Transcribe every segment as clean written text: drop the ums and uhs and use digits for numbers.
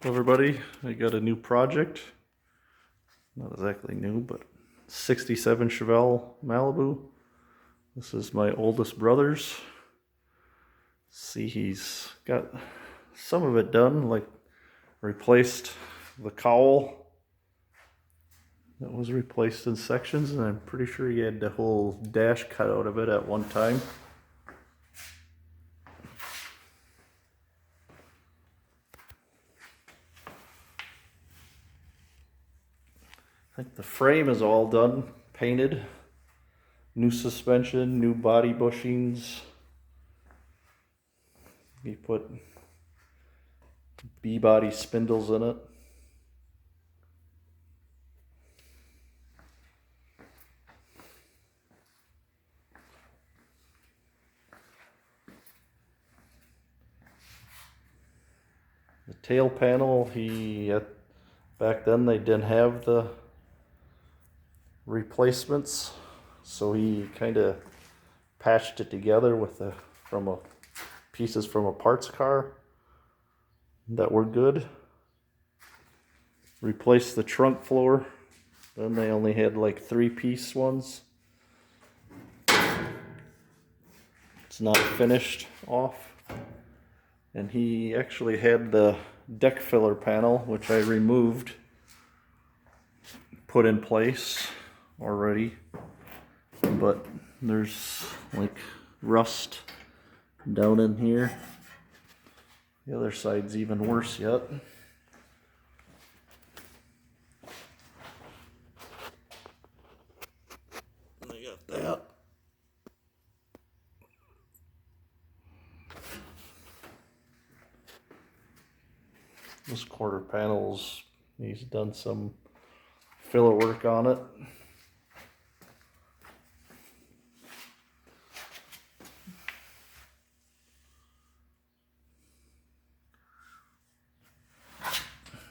Everybody, I got a new project. Not exactly new, but 67 Chevelle Malibu. This is my oldest brother's. See, he's got some of it done, like replaced the cowl that was replaced in sections, and I'm pretty sure he had the whole dash cut out of it at one time. I think the frame is all done, painted. New suspension, new body bushings. He put B-body spindles in it. The tail panel, back then they didn't have the replacements, so he kind of patched it together with pieces from a parts car that were good. Replaced the trunk floor. Then they only had like 3-piece ones. It's not finished off. And he actually had the deck filler panel, which I removed, put in place already. But there's like rust down in here. The other side's even worse yet. I got that. This quarter panels, he's done some filler work on it.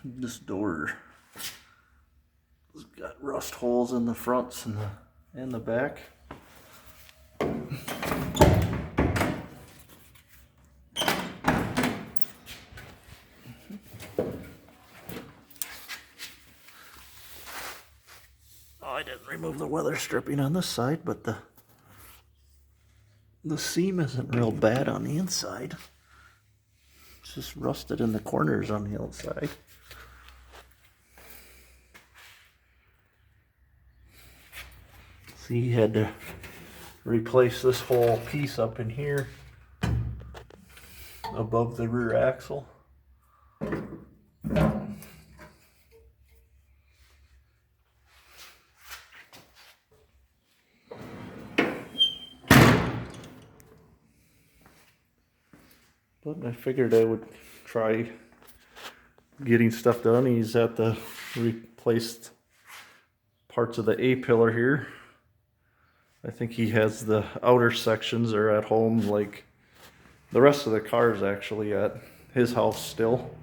This door has got rust holes in the fronts and the back. Oh, I didn't remove the weather stripping on this side, but the seam isn't real bad on the inside. It's just rusted in the corners on the outside. See, he had to replace this whole piece up in here above the rear axle. But I figured I would try getting stuff done. He's at the replaced parts of the A-pillar here. I think he has the outer sections are at home, like the rest of the car is actually at his house still.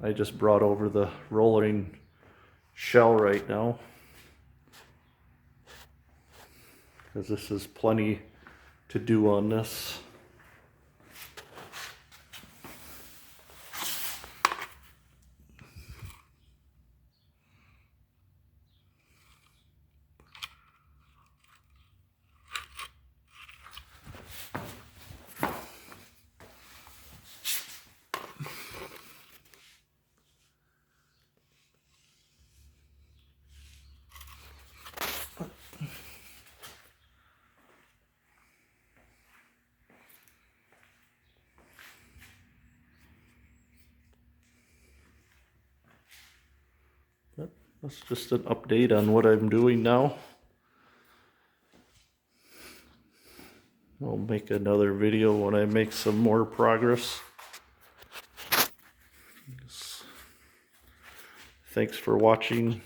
I just brought over the rolling shell right now, because this is plenty to do on this. That's just an update on what I'm doing now. I'll make another video when I make some more progress. Thanks for watching.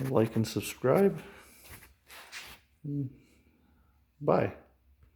Like and subscribe. Bye.